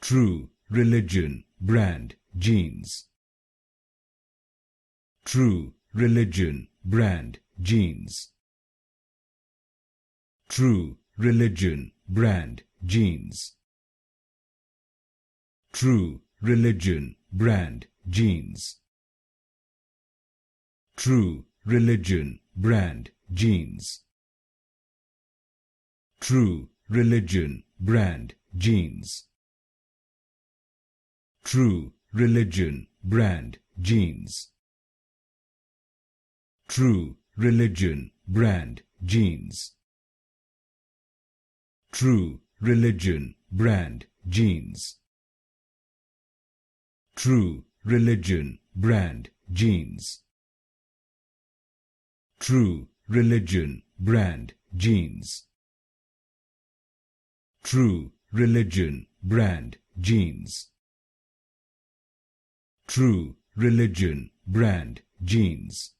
True religion brand jeans. True religion brand jeans. True religion brand jeans. True religion brand jeans. True religion brand jeans. True religion brand jeans. True religion brand jeans. True religion brand jeans. True religion brand jeans. True religion brand jeans. True religion brand jeans. True religion brand jeans. True religion brand jeans.